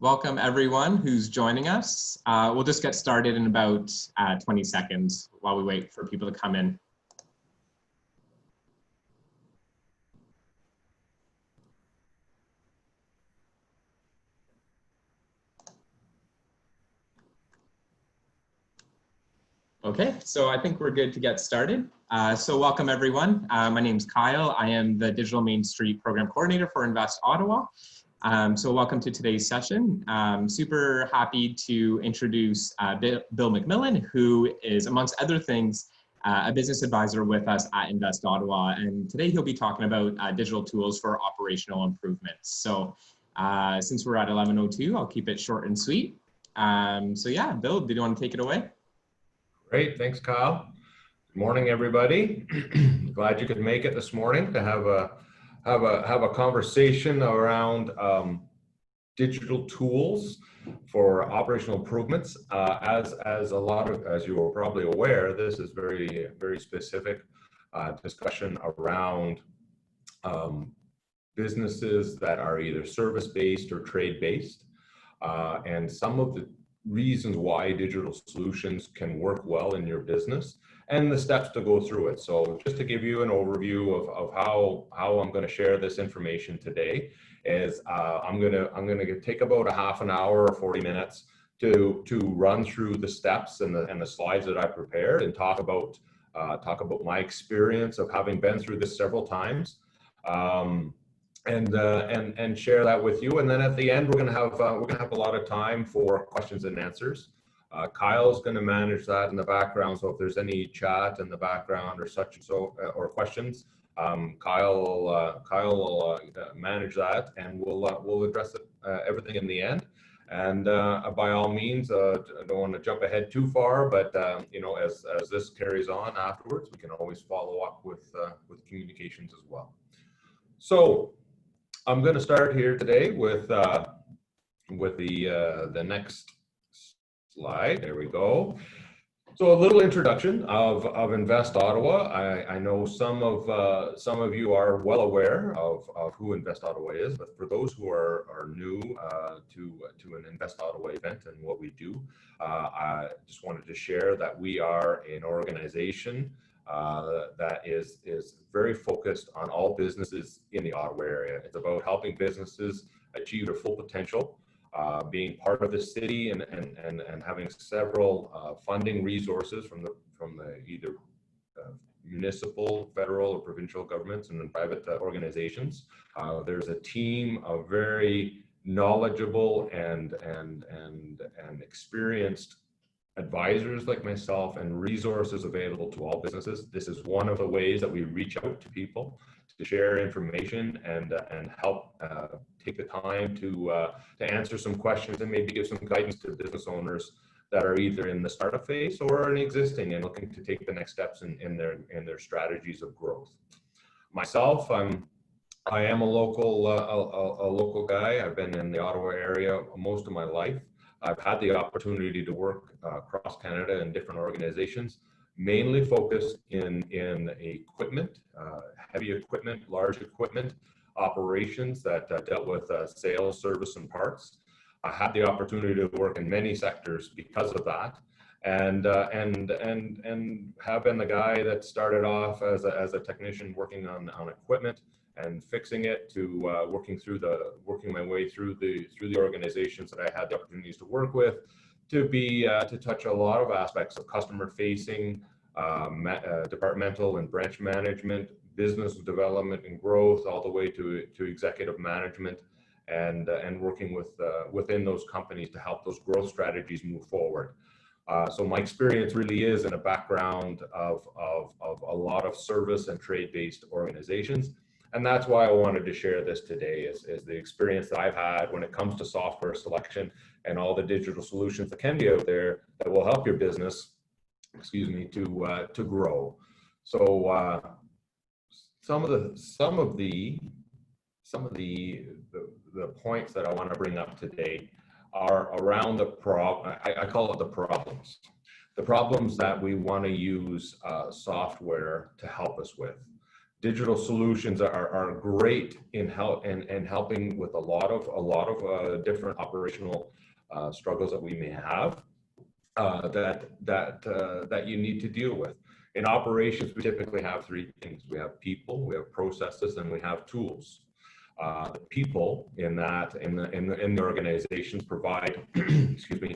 Welcome everyone who's joining us. We'll just get started in about 20 seconds while we wait for people to come in. Okay, so I think we're good to get started. So welcome everyone. My name's Kyle. I am the Digital Main Street Program Coordinator for Invest Ottawa. So welcome to today's session. Super happy to introduce Bill McMillan, who is, amongst other things, a business advisor with us at Invest Ottawa. And today he'll be talking about digital tools for operational improvements. So since we're at 11:02, I'll keep it short and sweet. So yeah, Bill, did you want to take it away? Great, thanks, Kyle. Good morning, everybody. Glad you could make it this morning to have a conversation around digital tools for operational improvements. As you are probably aware, this is very specific discussion around businesses that are either service-based or trade-based, and some of the reasons why digital solutions can work well in your business and the steps to go through it. So just to give you an overview of how I'm going to share this information today is I'm going to take about a half an hour or 40 minutes to run through the steps and the slides that I prepared and talk about my experience of having been through this several times. And share that with you, and then at the end we're gonna have a lot of time for questions and answers. Kyle's going to manage that in the background, so if there's any chat in the background or or questions, Kyle will manage that, and we'll address everything in the end. And by all means, I don't want to jump ahead too far, but you know, as this carries on afterwards, we can always follow up with communications as well. So I'm going to start here today with the next slide. There we go. So a little introduction of Invest Ottawa. I know some of you are well aware of who Invest Ottawa is, but for those who are new to an Invest Ottawa event and what we do, I just wanted to share that we are an organization that is very focused on all businesses in the Ottawa area. It's about helping businesses achieve their full potential, being part of the city and having several funding resources from the either municipal, federal, or provincial governments and then private organizations. There's a team of very knowledgeable and experienced advisors like myself and resources available to all businesses. This is one of the ways that we reach out to people to share information and help take the time to answer some questions and maybe give some guidance to business owners that are either in the startup phase or in existing and looking to take the next steps in their strategies of growth. Myself, I am a local guy. I've been in the Ottawa area most of my life. I've had the opportunity to work across Canada in different organizations, mainly focused in equipment, heavy equipment, large equipment operations that dealt with sales, service, and parts. I had the opportunity to work in many sectors because of that, and have been the guy that started off as a technician working on equipment and fixing it to working my way through the organizations that I had the opportunities to work with, to touch a lot of aspects of customer facing, departmental and branch management, business development and growth, all the way to executive management, and working within those companies to help those growth strategies move forward. So my experience really is in a background of a lot of service and trade-based organizations. And that's why I wanted to share this today is the experience that I've had when it comes to software selection and all the digital solutions that can be out there that will help your business, to grow. So some of the points that I want to bring up today are around I call it the problems that we want to use software to help us with. digital solutions are great in helping with a lot of different operational struggles that we may have that you need to deal with. In operations, we typically have three things: we have people, we have processes, and we have tools. The people in the organizations provide excuse me,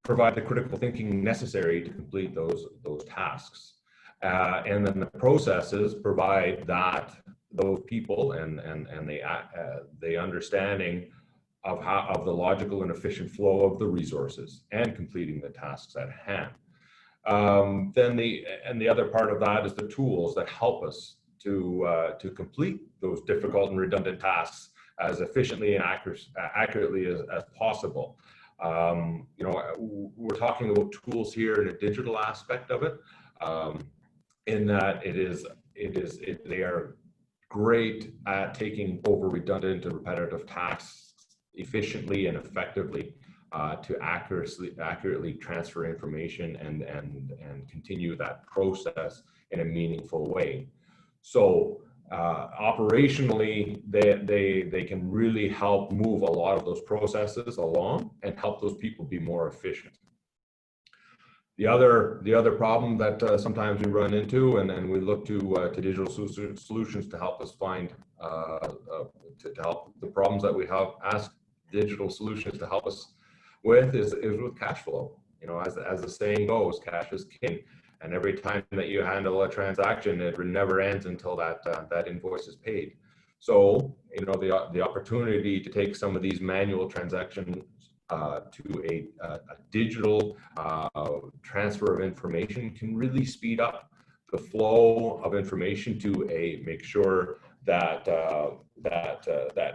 provide the critical thinking necessary to complete those tasks. And then the processes provide those people and the understanding of the logical and efficient flow of the resources and completing the tasks at hand. Then the other part of that is the tools that help us to complete those difficult and redundant tasks as efficiently and accurately as possible. We're talking about tools here in a digital aspect of it, in that they are great at taking over redundant and repetitive tasks efficiently and effectively to accurately transfer information and continue that process in a meaningful way. So operationally, they can really help move a lot of those processes along and help those people be more efficient. The other problem that sometimes we run into, and we look to digital solutions to help us find to help the problems that we have, ask digital solutions to help us with is with cash flow. As the saying goes, cash is king. And every time that you handle a transaction, it never ends until that invoice is paid. So, the opportunity to take some of these manual transactions to a digital transfer of information can really speed up the flow of information to make sure that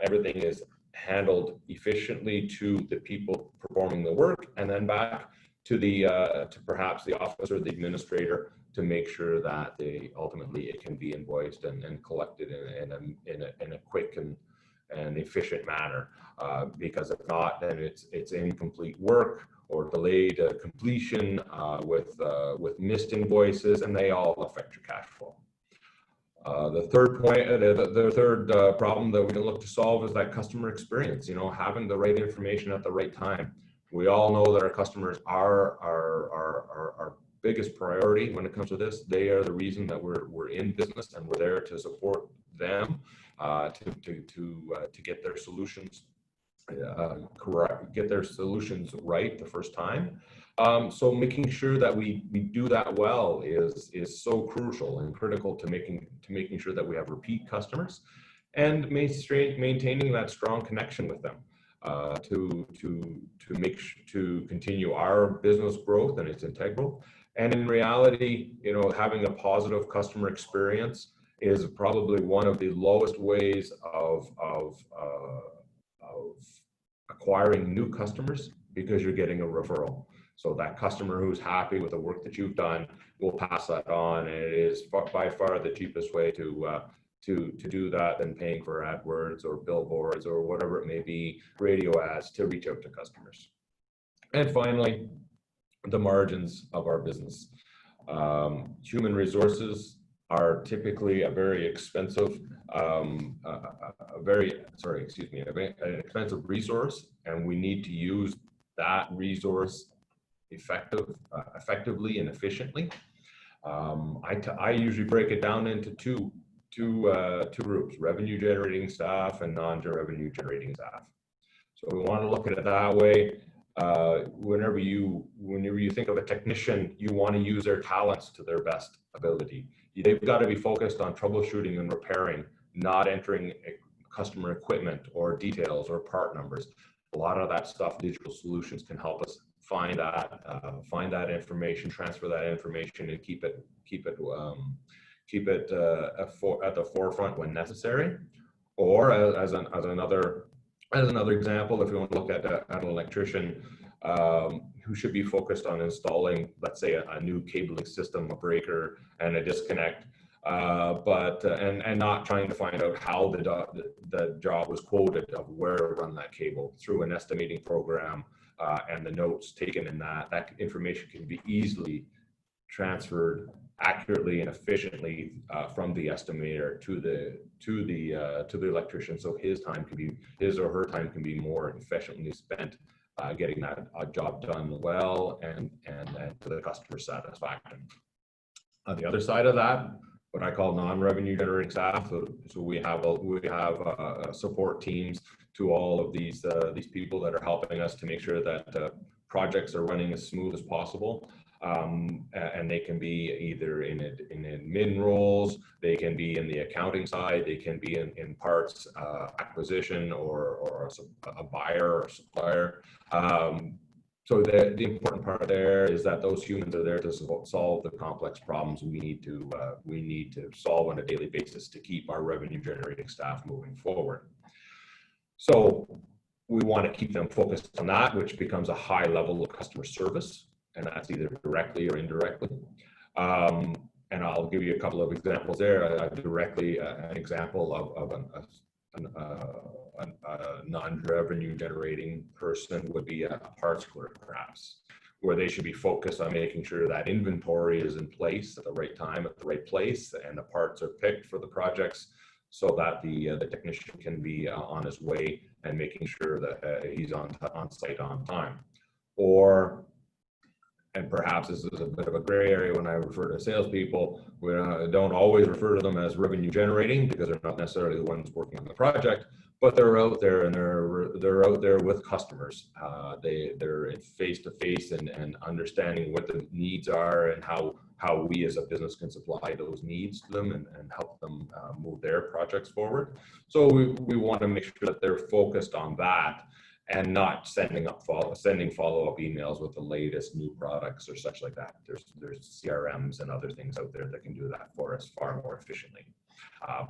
everything is handled efficiently to the people performing the work, and then back to perhaps the office or the administrator to make sure that ultimately it can be invoiced and collected in a quick and efficient manner. Because if not, then it's incomplete work or delayed completion with missed invoices, and they all affect your cash flow. The third problem that we can look to solve is that customer experience. Having the right information at the right time. We all know that our customers are our biggest priority when it comes to this. They are the reason that we're in business, and we're there to support them to get their solutions correct, get their solutions right the first time. So making sure that we do that well is so crucial and critical to making sure that we have repeat customers and maintaining that strong connection with them to continue our business growth, and it's integral. And in reality, having a positive customer experience is probably one of the lowest ways of acquiring new customers, because you're getting a referral. So that customer who's happy with the work that you've done will pass that on, and it is by far the cheapest way to do that than paying for AdWords or billboards or whatever it may be, radio ads, to reach out to customers. And finally, the margins of our business. Human resources are typically an expensive resource, and we need to use that resource effectively and efficiently. I usually break it down into two groups: revenue generating staff and non-revenue generating staff. So we want to look at it that way. Whenever you think of a technician, you want to use their talents to their best ability. They've got to be focused on troubleshooting and repairing, not entering customer equipment or details or part numbers. A lot of that stuff, digital solutions can help us find that information, transfer that information, and keep it at the forefront when necessary. Or as another example, if you want to look at an electrician who should be focused on installing, let's say, a new cabling system, a breaker, and a disconnect, and not trying to find out how the job was quoted, of where to run that cable through an estimating program, and the notes taken in that information can be easily transferred accurately and efficiently from the estimator to the electrician, so his or her time can be more efficiently spent getting that job done well and to the customer satisfaction. On the other side of that, what I call non-revenue generating staff. So we have support teams to all of these people that are helping us to make sure that projects are running as smooth as possible. And they can be either in admin roles, they can be in the accounting side, they can be in parts acquisition or a buyer or supplier. So the important part there is that those humans are there to solve the complex problems we need to solve on a daily basis to keep our revenue generating staff moving forward. So we want to keep them focused on that, which becomes a high level of customer service, and that's either directly or indirectly. And I'll give you a couple of examples there. Directly, an example of a non-revenue generating person would be a parts clerk, perhaps, where they should be focused on making sure that inventory is in place at the right time, at the right place, and the parts are picked for the projects so that the technician can be on his way and making sure that he's on site on time. Or, and perhaps this is a bit of a gray area when I refer to salespeople, we don't always refer to them as revenue generating because they're not necessarily the ones working on the project, but they're out there and they're out there with customers. They're face to face and understanding what the needs are and how we as a business can supply those needs to them and help them move their projects forward. So we want to make sure that they're focused on that and not sending follow-up emails with the latest new products or such like that. There's CRMs and other things out there that can do that for us far more efficiently.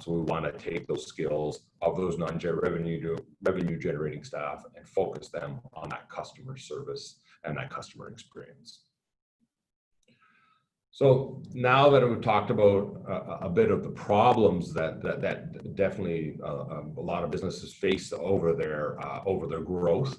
So we want to take those skills of those non-revenue generating staff and focus them on that customer service and that customer experience. So now that we've talked about a bit of the problems that definitely a lot of businesses face over their growth,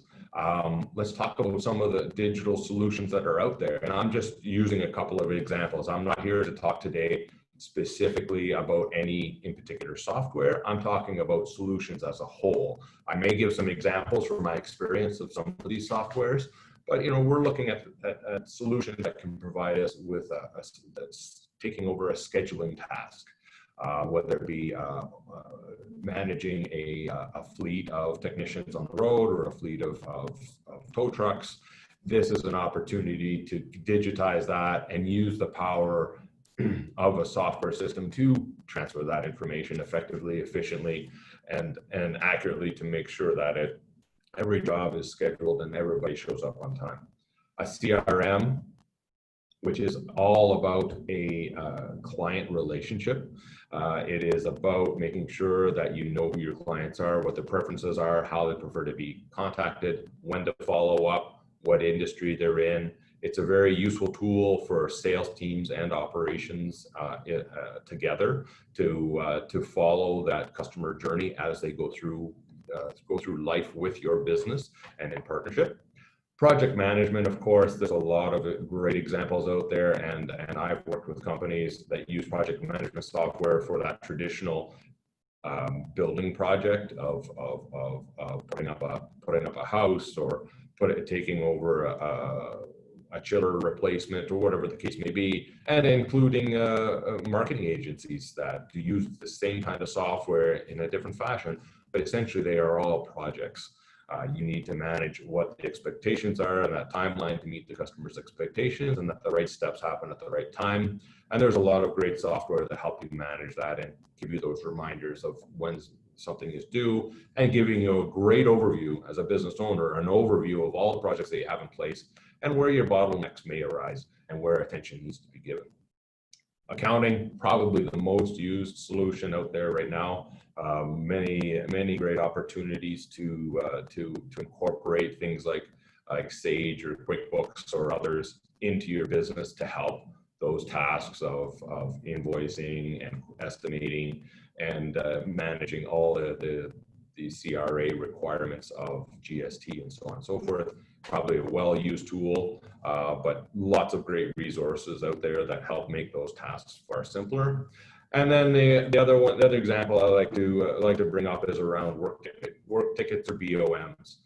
let's talk about some of the digital solutions that are out there. And I'm just using a couple of examples. I'm not here to talk today specifically about any in particular software. I'm talking about solutions as a whole. I may give some examples from my experience of some of these softwares, but we're looking at solutions that can provide us with that's taking over a scheduling task, whether it be managing a fleet of technicians on the road or a fleet of tow trucks. This is an opportunity to digitize that and use the power of a software system to transfer that information effectively, efficiently, and accurately to make sure that every job is scheduled and everybody shows up on time. A CRM, which is all about a client relationship. It is about making sure that you know who your clients are, what their preferences are, how they prefer to be contacted, when to follow up, what industry they're in. It's a very useful tool for sales teams and operations together to follow that customer journey as they go through life with your business and in partnership. Project management, of course, there's a lot of great examples out there, and I've worked with companies that use project management software for that traditional building project of putting up a house or taking over a chiller replacement or whatever the case may be, and including marketing agencies that use the same kind of software in a different fashion, but essentially they are all projects. You need to manage what the expectations are and that timeline to meet the customer's expectations and that the right steps happen at the right time. And there's a lot of great software to help you manage that and give you those reminders of when something is due and giving you a great overview as a business owner, an overview of all the projects that you have in place and where your bottlenecks may arise and where attention needs to be given. Accounting, probably the most used solution out there right now. Many great opportunities to incorporate things like Sage or QuickBooks or others into your business to help those tasks of invoicing and estimating and managing all the CRA requirements of GST and so on and so forth. probably a well-used tool, but lots of great resources out there that help make those tasks far simpler. And then the other example I like to bring up is around work tickets or BOMs,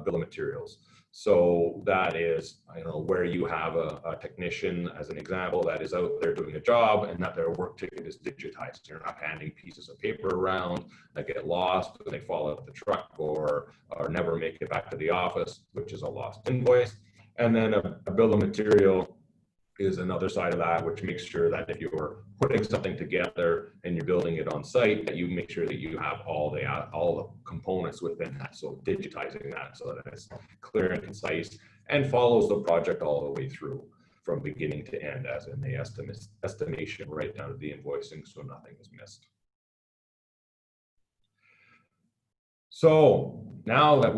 bill of materials. So that is, where you have a technician, as an example, that is out there doing a job and that their work ticket is digitized. You're not handing pieces of paper around that get lost, or they fall out of the truck, or never make it back to the office, which is a lost invoice. And then a bill of material is another side of that, which makes sure that if you're putting something together and you're building it on site, that you make sure that you have all the components within that. So digitizing that so that it's clear and concise and follows the project all the way through from beginning to end, as in the estimation right down to the invoicing, so nothing is missed. So now that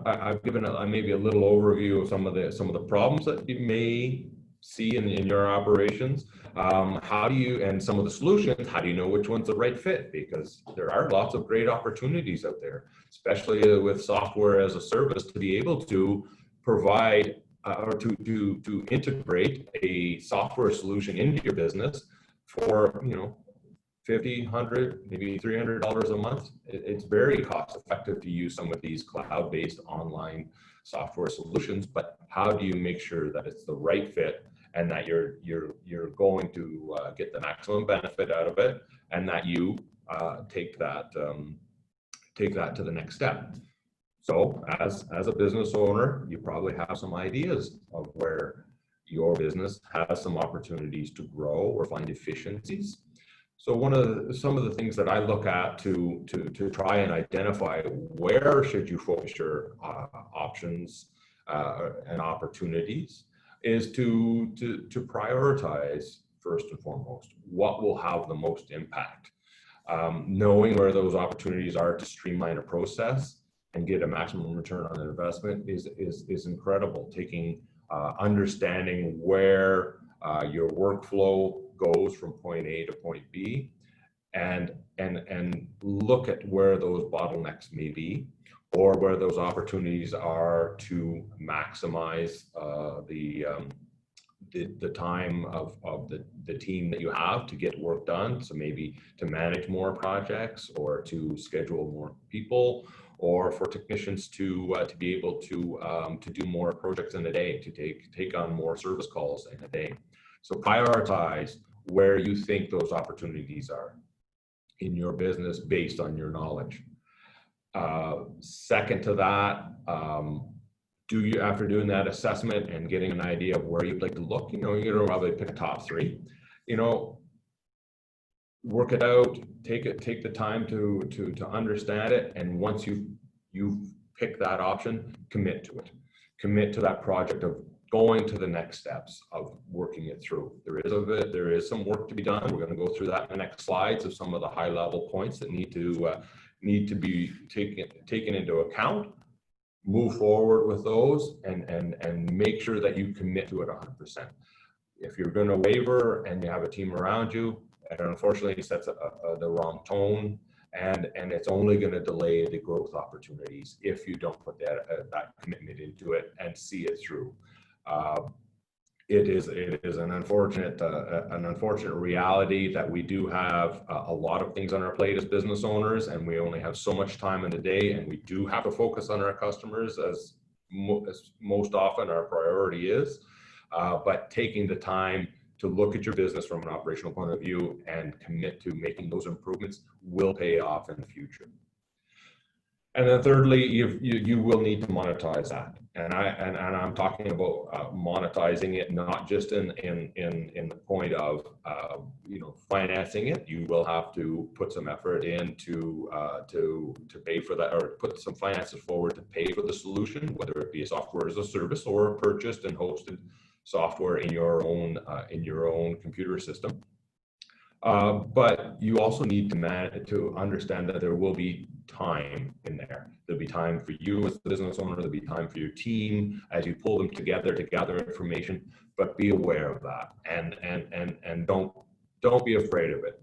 I've given maybe a little overview of some of the problems that you may see in your operations, and some of the solutions, how do you know which one's the right fit? Because there are lots of great opportunities out there, especially with software as a service, to be able to provide or to integrate a software solution into your business for $50, $100, maybe $300 a month. It's very cost effective to use some of these cloud-based online software solutions, but how do you make sure that it's the right fit and that you're going to get the maximum benefit out of it, and that you take that to the next step? So as a business owner, you probably have some ideas of where your business has some opportunities to grow or find efficiencies. So some of the things that I look at to try and identify where should you focus your options and opportunities is to prioritize first and foremost what will have the most impact. Knowing where those opportunities are to streamline a process and get a maximum return on an investment is incredible. Understanding where your workflow goes from point A to point B, and look at where those bottlenecks may be, or where those opportunities are to maximize the time of the team that you have to get work done. So maybe to manage more projects, or to schedule more people, or for technicians to be able to do more projects in a day, to take on more service calls in a day. So prioritize where you think those opportunities are in your business based on your knowledge. Second to that, after doing that assessment and getting an idea of where you'd like to look, you're going to probably pick a top three. Work it out. Take the time to understand it, and once you've picked that option, commit to it. Commit to that project of going to the next steps of working it through. There is some work to be done. We're going to go through that in the next slides of some of the high level points that need to be taken into account. Move forward with those and make sure that you commit to it 100%. If you're going to waver and you have a team around you, it unfortunately sets the wrong tone, and it's only going to delay the growth opportunities if you don't put that commitment into it and see it through. It is an unfortunate reality that we do have a lot of things on our plate as business owners, and we only have so much time in the day, and we do have to focus on our customers as most often our priority is. But taking the time to look at your business from an operational point of view and commit to making those improvements will pay off in the future. And then thirdly, you will need to monetize that, and I'm talking about monetizing it not just in the point of financing it. You will have to put some effort in to pay for that, or put some finances forward to pay for the solution, whether it be a software as a service or purchased and hosted software in your own computer system. But you also need to understand that there will be time in there. There'll be time for you as the business owner. There'll be time for your team as you pull them together to gather information. But be aware of that, and don't be afraid of it,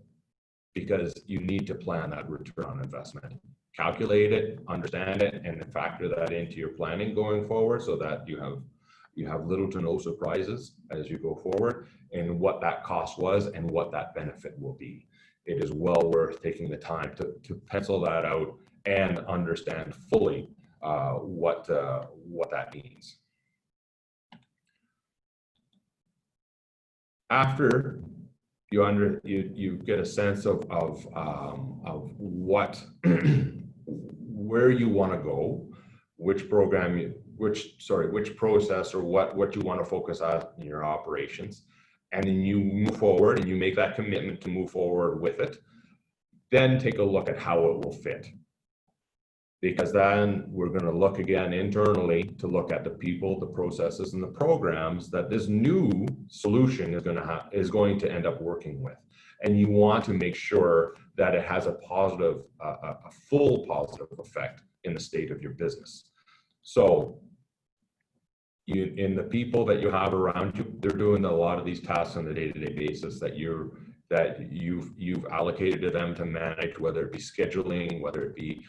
because you need to plan that return on investment. calculate it, understand it, and then factor that into your planning going forward so that you have little to no surprises as you go forward and what that cost was and what that benefit will be. It is well worth taking the time to pencil that out and understand fully what that means. After you get a sense of what where you want to go, which process or what you want to focus on in your operations, and then you move forward and you make that commitment to move forward with it, then take a look at how it will fit. Because then we're going to look again internally to look at the people, the processes, and the programs that this new solution is going to end up working with. And you want to make sure that it has a positive, a full positive effect in the state of your business. So in the people that you have around you, they're doing a lot of these tasks on a day-to-day basis that you've allocated to them to manage, whether it be scheduling, whether it be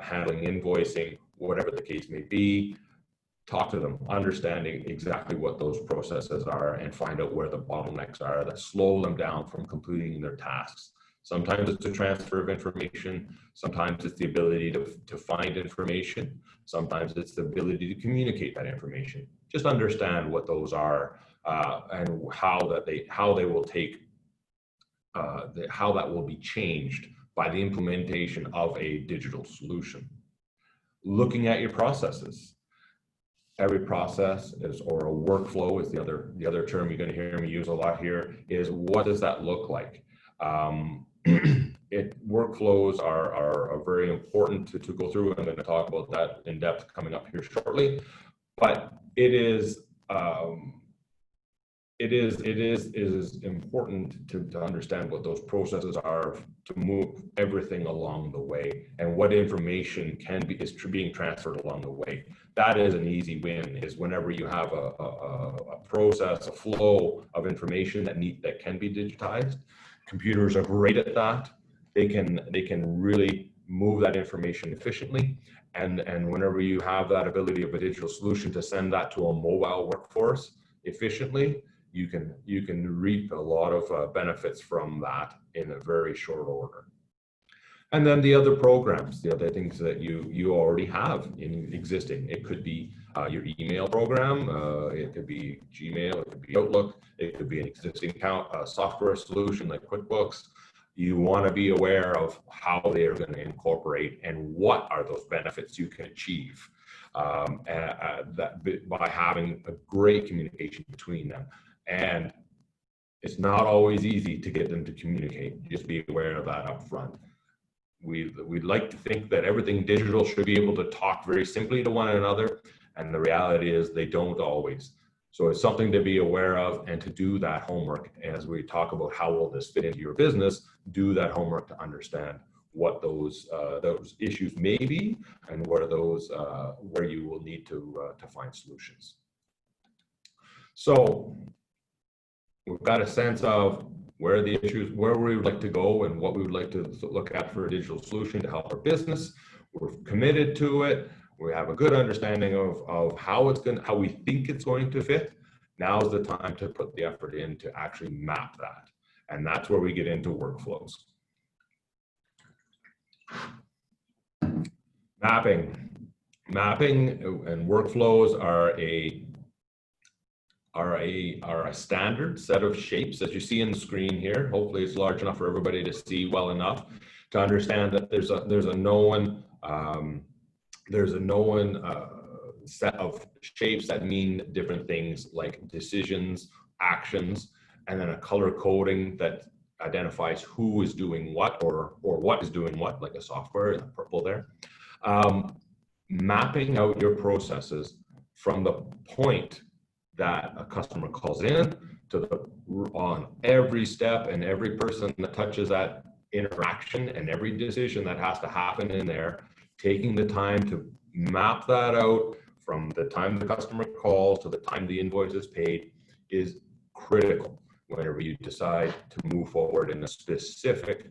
handling invoicing, whatever the case may be. Talk to them, understanding exactly what those processes are and find out where the bottlenecks are that slow them down from completing their tasks. Sometimes it's a transfer of information. Sometimes it's the ability to find information. Sometimes it's the ability to communicate that information. Just understand what those are and how they will take, how that will be changed by the implementation of a digital solution. Looking at your processes. Every process is, or a workflow is the other term you're going to hear me use a lot here, is what does that look like? Workflows are very important to go through. I'm going to talk about that in depth coming up here shortly, but it is important to understand what those processes are to move everything along the way and what information is being transferred along the way. That is an easy win, is whenever you have a process, a flow of information that can be digitized. Computers are great at that. They can really move that information efficiently. And whenever you have that ability of a digital solution to send that to a mobile workforce efficiently, you can reap a lot of benefits from that in a very short order. And then the other programs, the other things that you already have in existing. It could be your email program, it could be Gmail, it could be Outlook, it could be an existing software solution like QuickBooks. You want to be aware of how they are going to incorporate and what are those benefits you can achieve by having a great communication between them. And it's not always easy to get them to communicate. Just be aware of that up front. We'd like to think that everything digital should be able to talk very simply to one another, and the reality is they don't always. So it's something to be aware of and to do that homework. As we talk about how will this fit into your business, do that homework to understand what those issues may be and what are those where you will need to find solutions. So we've got a sense of where the issues, where we would like to go and what we would like to look at for a digital solution to help our business. We're committed to it. We have a good understanding of how we think it's going to fit. Now's the time to put the effort in to actually map that. And that's where we get into workflows. Mapping and workflows are a standard set of shapes that you see in the screen here. Hopefully it's large enough for everybody to see well enough to understand that there's a known set of shapes that mean different things like decisions, actions, and then a color coding that identifies who is doing what or what is doing what, like a software in the purple there. Mapping out your processes from the point that a customer calls in on every step and every person that touches that interaction and every decision that has to happen in there, taking the time to map that out from the time the customer calls to the time the invoice is paid is critical whenever you decide to move forward in a specific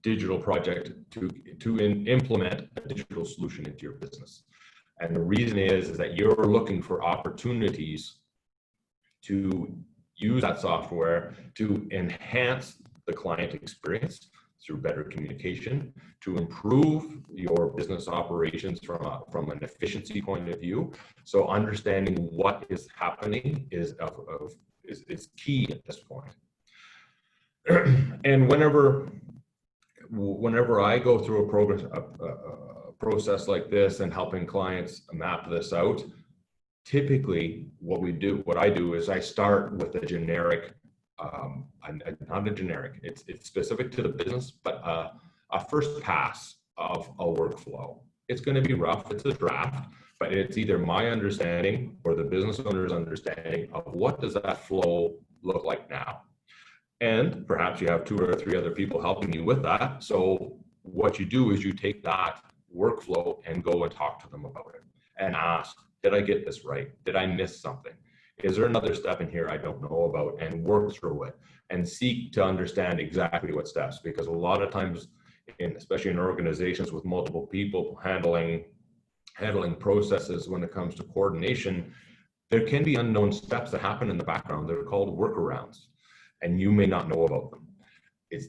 digital project to implement a digital solution into your business. And the reason is that you're looking for opportunities to use that software to enhance the client experience through better communication, to improve your business operations from an efficiency point of view. So understanding what is happening is key at this point. And whenever I go through a process like this and helping clients map this out, typically what I do is I start with a generic, not a generic, it's specific to the business, but a first pass of a workflow. It's going to be rough, it's a draft, but it's either my understanding or the business owner's understanding of what does that flow look like now. And perhaps you have 2 or 3 other people helping you with that. So what you do is you take that workflow and go and talk to them about it and ask, did I get this right? Did I miss something? Is there another step in here I don't know about? And work through it and seek to understand exactly what steps, because a lot of times, especially in organizations with multiple people handling processes when it comes to coordination, there can be unknown steps that happen in the background. They're called workarounds, and you may not know about them.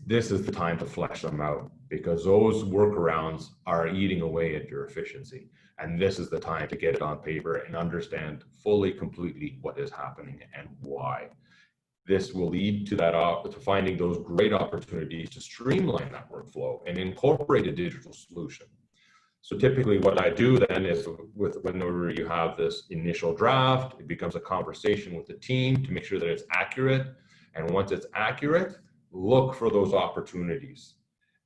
This is the time to flesh them out, because those workarounds are eating away at your efficiency. And this is the time to get it on paper and understand fully, completely what is happening and why. This will lead to to finding those great opportunities to streamline that workflow and incorporate a digital solution. So typically what I do then is whenever you have this initial draft, it becomes a conversation with the team to make sure that it's accurate. And once it's accurate, look for those opportunities.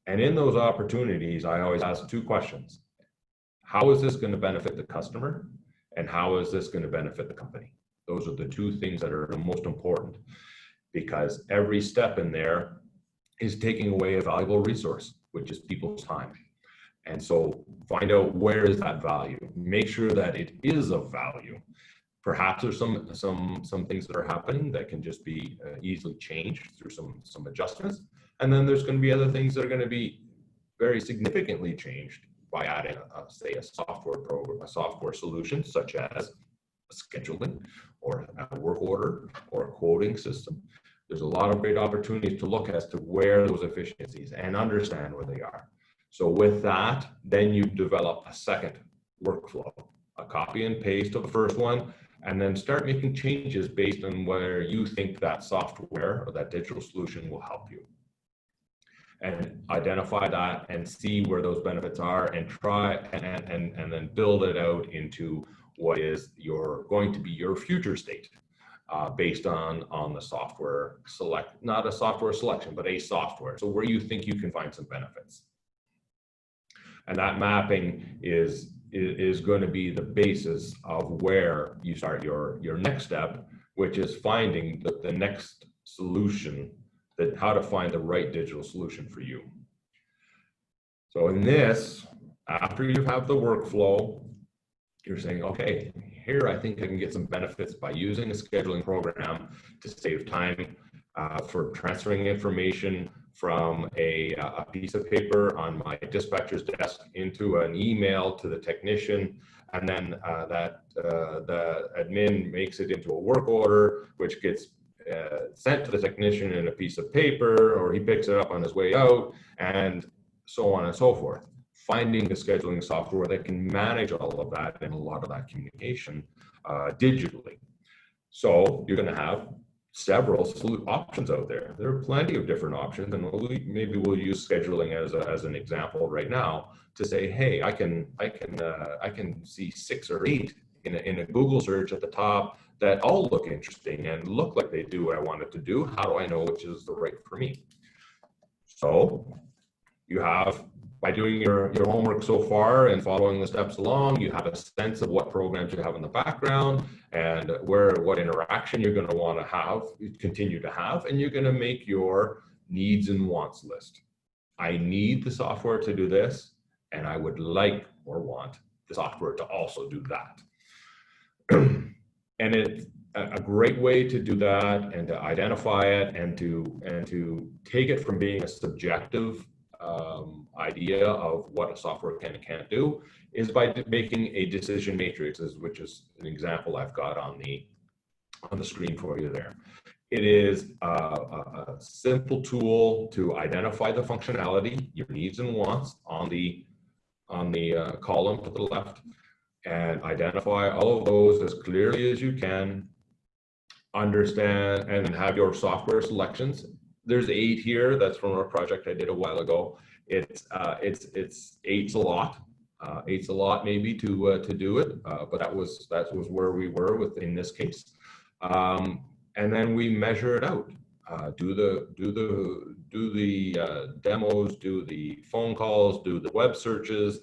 And in those opportunities, I always ask 2 questions. How is this going to benefit the customer? And how is this going to benefit the company? Those are the 2 things that are the most important, because every step in there is taking away a valuable resource, which is people's time. And so find out where is that value. Make sure that it is of value. Perhaps there's some things that are happening that can just be easily changed through some adjustments. And then there's going to be other things that are going to be very significantly changed by adding, say, a software solution, such as scheduling or a work order or a quoting system. There's a lot of great opportunities to look as to where those efficiencies and understand where they are. So with that, then you develop a second workflow, a copy and paste of the first one, and then start making changes based on where you think that software or that digital solution will help you. And identify that and see where those benefits are, and try and then build it out into what is going to be your future state based on the software not a software selection, but a software. So where you think you can find some benefits. And that mapping is going to be the basis of where you start your next step, which is finding the next solution, how to find the right digital solution for you. So in this, after you have the workflow, you're saying, okay, here I think I can get some benefits by using a scheduling program to save time for transferring information from a piece of paper on my dispatcher's desk into an email to the technician, and then the admin makes it into a work order, which gets sent to the technician in a piece of paper, or he picks it up on his way out, and so on and so forth. Finding the scheduling software that can manage all of that and a lot of that communication digitally. So you're going to have several options out there. There are plenty of different options, and maybe we'll use scheduling as an example right now to say, hey, I can see 6 or 8 in a Google search at the top that all look interesting and look like they do what I want it to do. How do I know which is the right for me? So you have, by doing your homework so far and following the steps along, you have a sense of what programs you have in the background and what interaction you're going to want to continue to have, and you're going to make your needs and wants list. I need the software to do this, and I would like or want the software to also do that. And it's a great way to do that and to identify it and to take it from being a subjective idea of what a software can and can't do is by making a decision matrix, which is an example I've got on the screen for you there. It is a simple tool to identify the functionality, your needs and wants on the column to the left, and identify all of those as clearly as you can, understand, and have your software selections. There's 8 here. That's from a project I did a while ago. It's 8's a lot. 8's a lot maybe to do it, but that was where we were in this case. And then we measure it out. Do the demos, do the phone calls, do the web searches,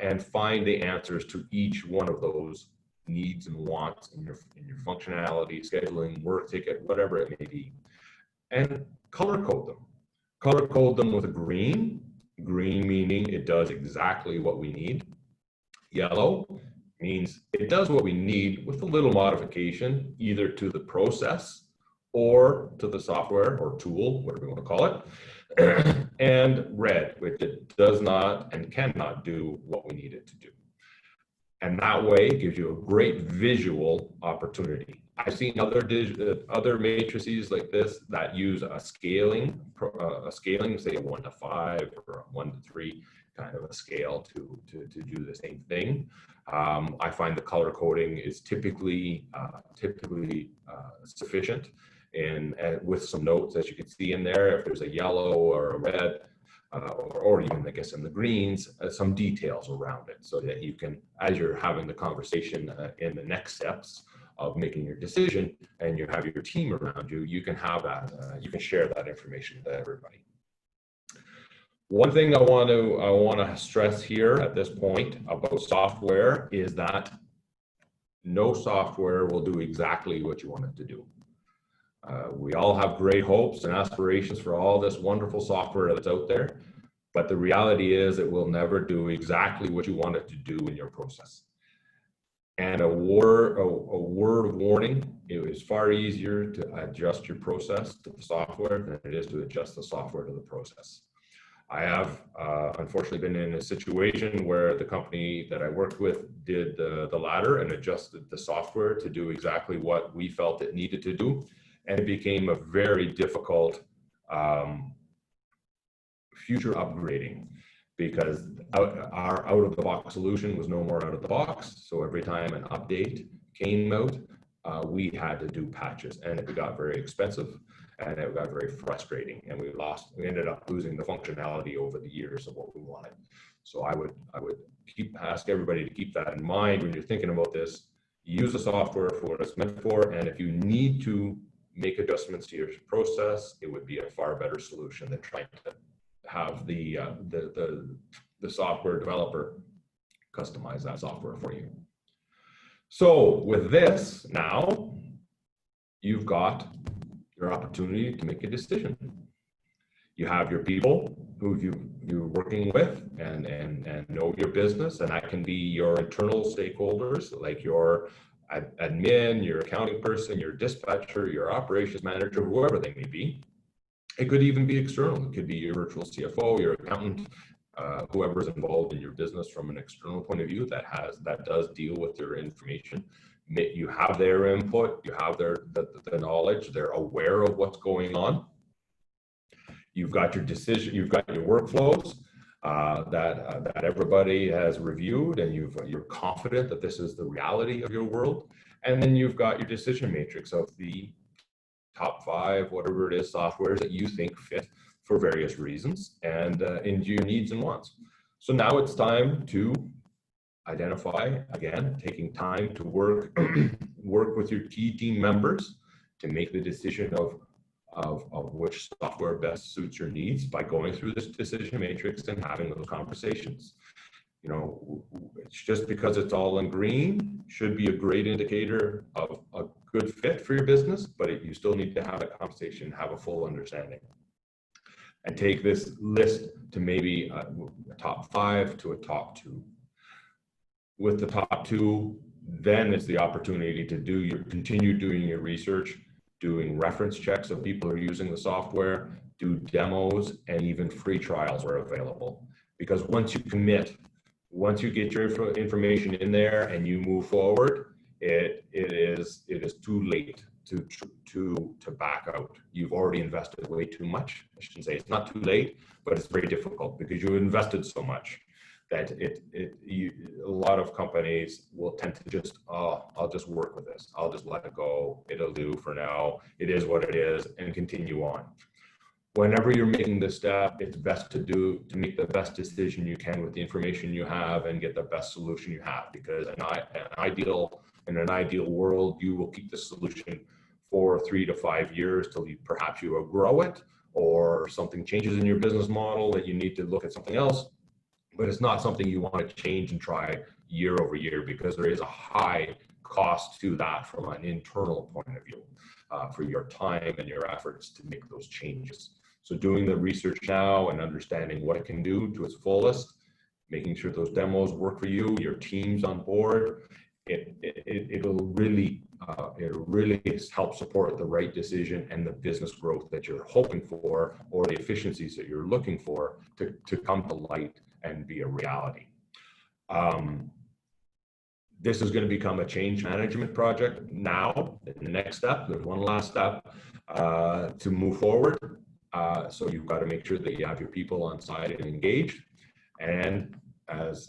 and find the answers to each one of those needs and wants in your functionality, scheduling, work ticket, whatever it may be, and color code them. Color code them with a green meaning it does exactly what we need. Yellow means it does what we need with a little modification, either to the process or to the software or tool, whatever you want to call it. And red, which it does not and cannot do what we need it to do. And that way it gives you a great visual opportunity. I've seen other matrices like this that use a scaling, say a 1 to 5 or a 1 to 3 kind of a scale to do the same thing. I find the color coding is typically sufficient, and with some notes, as you can see in there, if there's a yellow or a red, or even I guess in the greens, some details around it, so that you can, as you're having the conversation in the next steps of making your decision, and you have your team around you, you can have that, you can share that information with everybody. One thing I want to stress here at this point about software is that no software will do exactly what you want it to do. We all have great hopes and aspirations for all this wonderful software that's out there, but the reality is it will never do exactly what you want it to do in your process. And a word of warning, it is far easier to adjust your process to the software than it is to adjust the software to the process. I have unfortunately been in a situation where the company that I worked with did the latter and adjusted the software to do exactly what we felt it needed to do. And it became a very difficult future upgrading, because our out-of-the-box solution was no more out of the box. So every time an update came out, we had to do patches, and it got very expensive, and it got very frustrating, and we ended up losing the functionality over the years of what we wanted. So I would ask everybody to keep that in mind when you're thinking about this. Use the software for what it's meant for, and if you need to make adjustments to your process, it would be a far better solution than trying to have the software developer customize that software for you. So with this, now you've got your opportunity to make a decision. You have your people who you're working with and know your business, and that can be your internal stakeholders, like your admin, your accounting person, your dispatcher, your operations manager, whoever they may be. It could even be external. It could be your virtual CFO, your accountant, whoever is involved in your business from an external point of view that does deal with your information. You have their input, you have the knowledge, they're aware of what's going on. You've got your decision, you've got your workflows that everybody has reviewed, and you're confident that this is the reality of your world. And then you've got your decision matrix of the top 5, whatever it is, softwares that you think fit for various reasons and into your needs and wants. So now it's time to identify, again, taking time to work with your key team members to make the decision of which software best suits your needs by going through this decision matrix and having those conversations. You know, it's just because it's all in green should be a great indicator of a good fit for your business, but you still need to have a conversation, have a full understanding. And take this list to maybe a top 5 to a top 2. With the top 2, then it's the opportunity to continue doing your research, doing reference checks of people who are using the software, do demos, and even free trials are available. Because once you commit, once you get your information in there and you move forward, it is too late to back out. You've already invested way too much. I shouldn't say it's not too late, but it's very difficult because you invested so much that a lot of companies will tend to just, oh, I'll just work with this. I'll just let it go. It'll do for now. It is what it is, and continue on. Whenever you're making this step, it's best to make the best decision you can with the information you have and get the best solution you have, because in an ideal world, you will keep the solution for 3 to 5 years till perhaps you outgrow it, or something changes in your business model that you need to look at something else. But it's not something you want to change and try year over year, because there is a high cost to that from an internal point of view, for your time and your efforts to make those changes. So doing the research now and understanding what it can do to its fullest, making sure those demos work for you, your team's on board, it'll really help support the right decision and the business growth that you're hoping for, or the efficiencies that you're looking for to come to light and be a reality. This is going to become a change management project now. In the next step, there's one last step to move forward. So you've got to make sure that you have your people on site and engaged. And as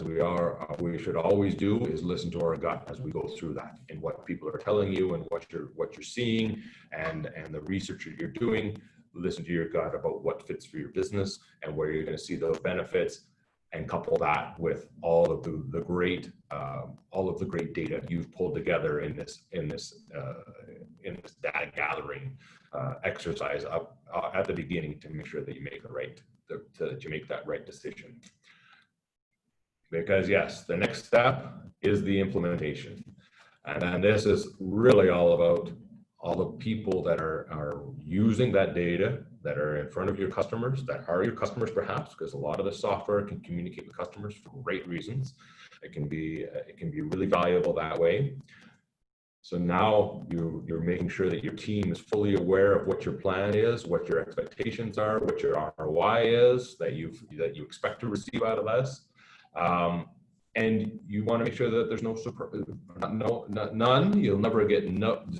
we should always do is listen to our gut as we go through that, and what people are telling you and what you're seeing and the research that you're doing. Listen to your gut about what fits for your business and where you're going to see those benefits, and couple that with all of the great data you've pulled together in this data gathering exercise up at the beginning, to make sure that you make that right decision. Because yes, the next step is the implementation, and then this is really all about all the people that are using that data, that are in front of your customers, that are your customers perhaps, because a lot of the software can communicate with customers for great reasons. It can be really valuable that way. So now you're making sure that your team is fully aware of what your plan is, what your expectations are, what your ROI is that you expect to receive out of this. And you want to make sure that there's none. You'll never get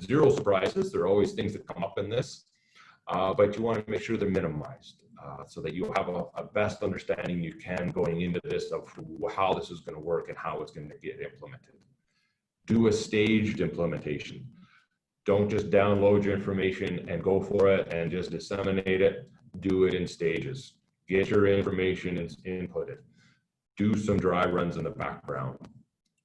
zero surprises. There are always things that come up in this, but you want to make sure they're minimized, so that you have a best understanding you can going into this of how this is going to work and how it's going to get implemented. Do a staged implementation. Don't just download your information and go for it and just disseminate it. Do it in stages. Get your information and input it. Do some dry runs in the background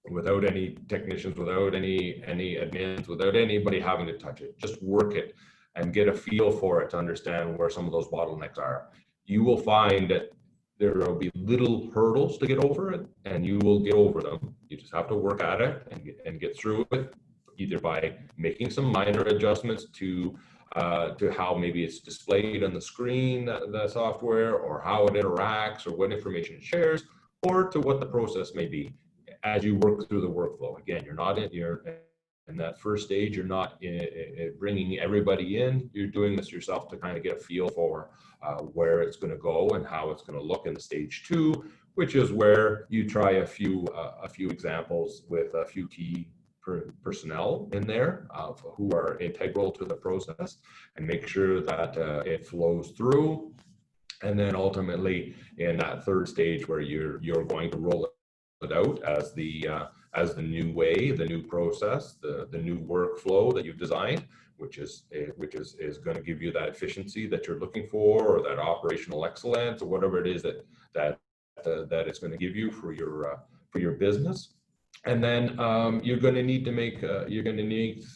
without any technicians, without any admins, without anybody having to touch it. Just work it and get a feel for it to understand where some of those bottlenecks are. You will find that there will be little hurdles to get over it, and you will get over them. You just have to work at it and get through it, either by making some minor adjustments to how maybe it's displayed on the screen, the software, or how it interacts, or what information it shares, or to what the process may be as you work through the workflow. Again, you're in that first stage, you're not bringing everybody in. You're doing this yourself to kind of get a feel for where it's going to go and how it's going to look in the stage 2, which is where you try a few examples with a few key personnel in there who are integral to the process, and make sure that it flows through. And then ultimately in that third stage, where you're going to roll it out as the new way, the new process, the new workflow that you've designed, which is going to give you that efficiency that you're looking for, or that operational excellence, or whatever it is that it's going to give you for your business. And then you're going to need to make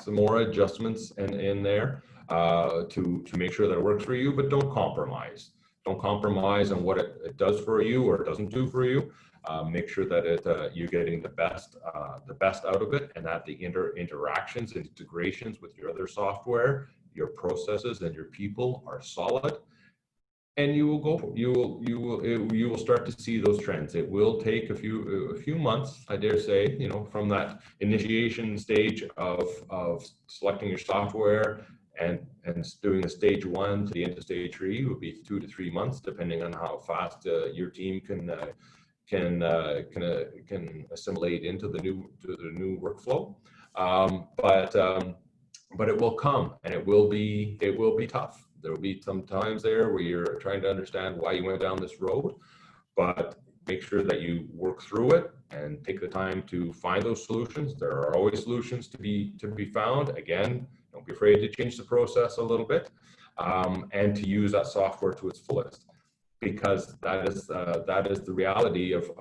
some more adjustments in there to make sure that it works for you, but don't compromise. Don't compromise on what it does for you or doesn't do for you. Make sure that you're getting the best out of it, and that the interactions and integrations with your other software, your processes, and your people are solid. And you will start to see those trends. It will take a few months, I dare say, from that initiation stage of selecting your software and doing the stage 1 to the end of stage 3 would be 2 to 3 months, depending on how fast your team can assimilate into the new workflow. But it will come, and it will be tough. There will be some times there where you're trying to understand why you went down this road, but make sure that you work through it and take the time to find those solutions. There are always solutions to be found. Again, don't be afraid to change the process a little bit, and to use that software to its fullest, because that is the reality of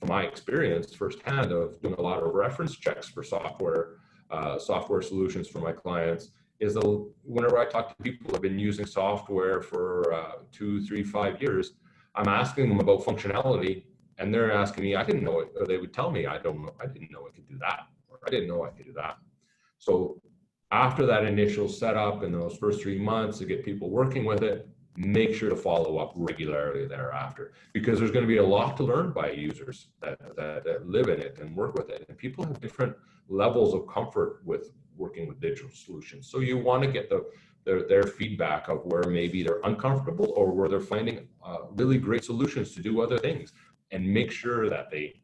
my experience firsthand of doing a lot of reference checks for software solutions for my clients. Is whenever I talk to people who have been using software for 2, 3, 5 years, I'm asking them about functionality, and they're asking me, I didn't know it, or they would tell me, I didn't know I could do that, or I didn't know I could do that. So after that initial setup in those first 3 months to get people working with it, make sure to follow up regularly thereafter, because there's going to be a lot to learn by users that live in it and work with it. And people have different levels of comfort with working with digital solutions. So you want to get their feedback of where maybe they're uncomfortable or where they're finding really great solutions to do other things, and make sure that they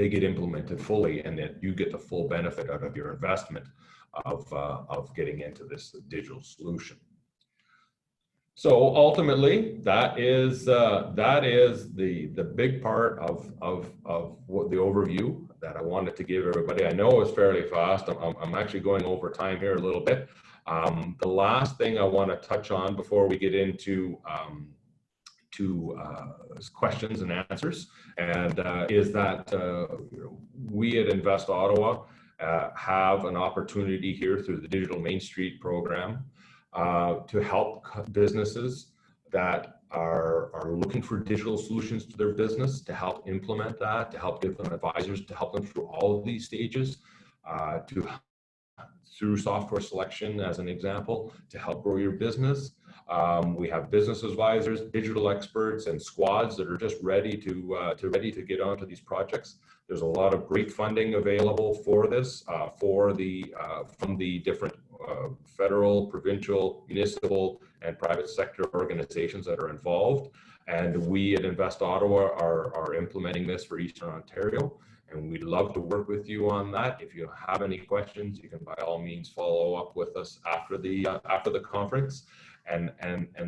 get implemented fully and that you get the full benefit out of your investment of getting into this digital solution. So ultimately, that is the big part of what the overview that I wanted to give everybody. I know it's fairly fast. I'm actually going over time here a little bit. The last thing I want to touch on before we get into questions and answers, and is that we at Invest Ottawa have an opportunity here through the Digital Main Street program to help businesses that are looking for digital solutions to their business, to help implement that, to help give them advisors, to help them through all of these stages, through software selection as an example, to help grow your business. We have business advisors, digital experts, and squads that are just ready to get onto these projects. There's a lot of great funding available for this, from the different federal, provincial, municipal, and private sector organizations that are involved. And we at Invest Ottawa are implementing this for Eastern Ontario, and we'd love to work with you on that. If you have any questions, you can by all means follow up with us after the conference. And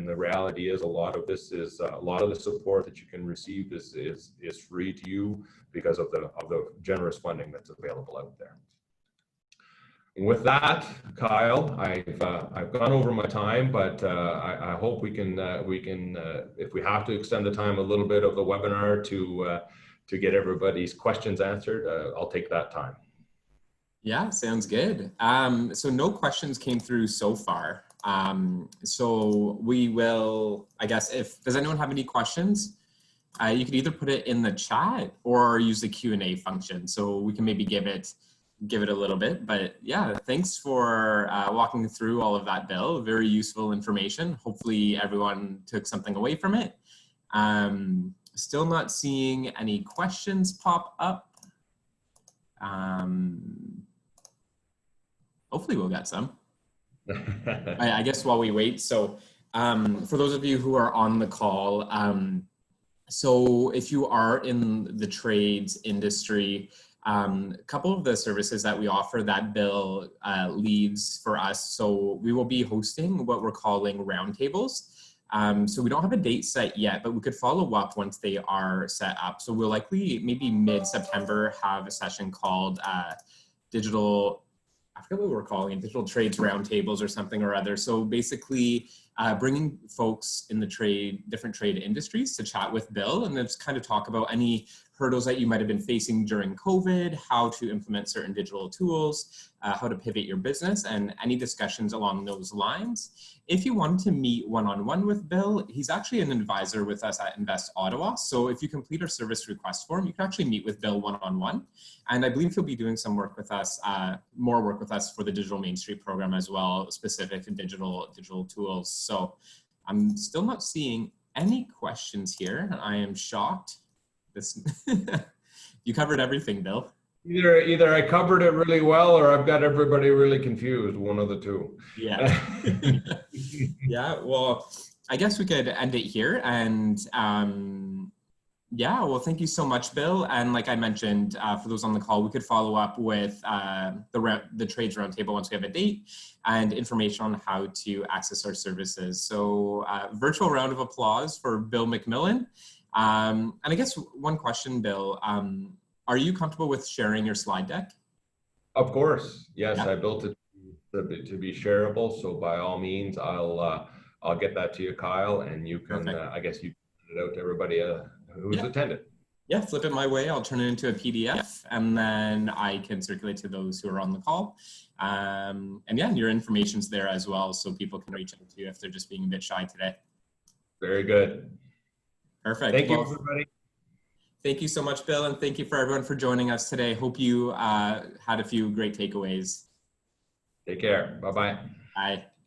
the reality is, a lot of this is a lot of the support that you can receive is free to you because of the generous funding that's available out there. And with that, Kyle, I've gone over my time, but I hope we can if we have to extend the time a little bit of the webinar to get everybody's questions answered, I'll take that time. Yeah, sounds good. So no questions came through so far. So we will, I guess, does anyone have any questions? You could either put it in the chat or use the Q&A function. So we can maybe give it a little bit, but yeah, thanks for walking through all of that, Bill. Very useful information. Hopefully everyone took something away from it. Still not seeing any questions pop up. Hopefully we'll get some. I guess while we wait. So for those of you who are on the call, so if you are in the trades industry, a couple of the services that we offer that Bill leads for us. So we will be hosting what we're calling roundtables. So we don't have a date set yet, but we could follow up once they are set up. So we'll likely maybe mid-September have a session called digital, I forget what we're calling it, digital trades roundtables or something or other. So basically bringing folks in the different trade industries to chat with Bill and then just kind of talk about any hurdles that you might have been facing during COVID, how to implement certain digital tools, how to pivot your business, and any discussions along those lines. If you want to meet one-on-one with Bill, he's actually an advisor with us at Invest Ottawa. So if you complete our service request form, you can actually meet with Bill one-on-one. And I believe he'll be doing some work with us, more work with us for the Digital Main Street program as well, specific to digital tools. So I'm still not seeing any questions here. I am shocked. You covered everything, Bill. Either I covered it really well or I've got everybody really confused, one of the two. Yeah. Yeah, well, I guess we could end it here. And yeah, well, thank you so much, Bill. And like I mentioned, for those on the call, we could follow up with the Trades Roundtable once we have a date and information on how to access our services. So virtual round of applause for Bill McMillan. And I guess one question, Bill, are you comfortable with sharing your slide deck? Of course, yes, Yeah. I built it to be shareable. So by all means, I'll get that to you, Kyle, and you can, I guess you send it out to everybody who's attended. Yeah, flip it my way. I'll turn it into a PDF and then I can circulate to those who are on the call. And yeah, your information's there as well, so people can reach out to you if they're just being a bit shy today. Very good. Perfect. Thank you, everybody. Thank you so much, Bill, and thank you for everyone for joining us today. Hope you had a few great takeaways. Take care. Bye-bye. Bye.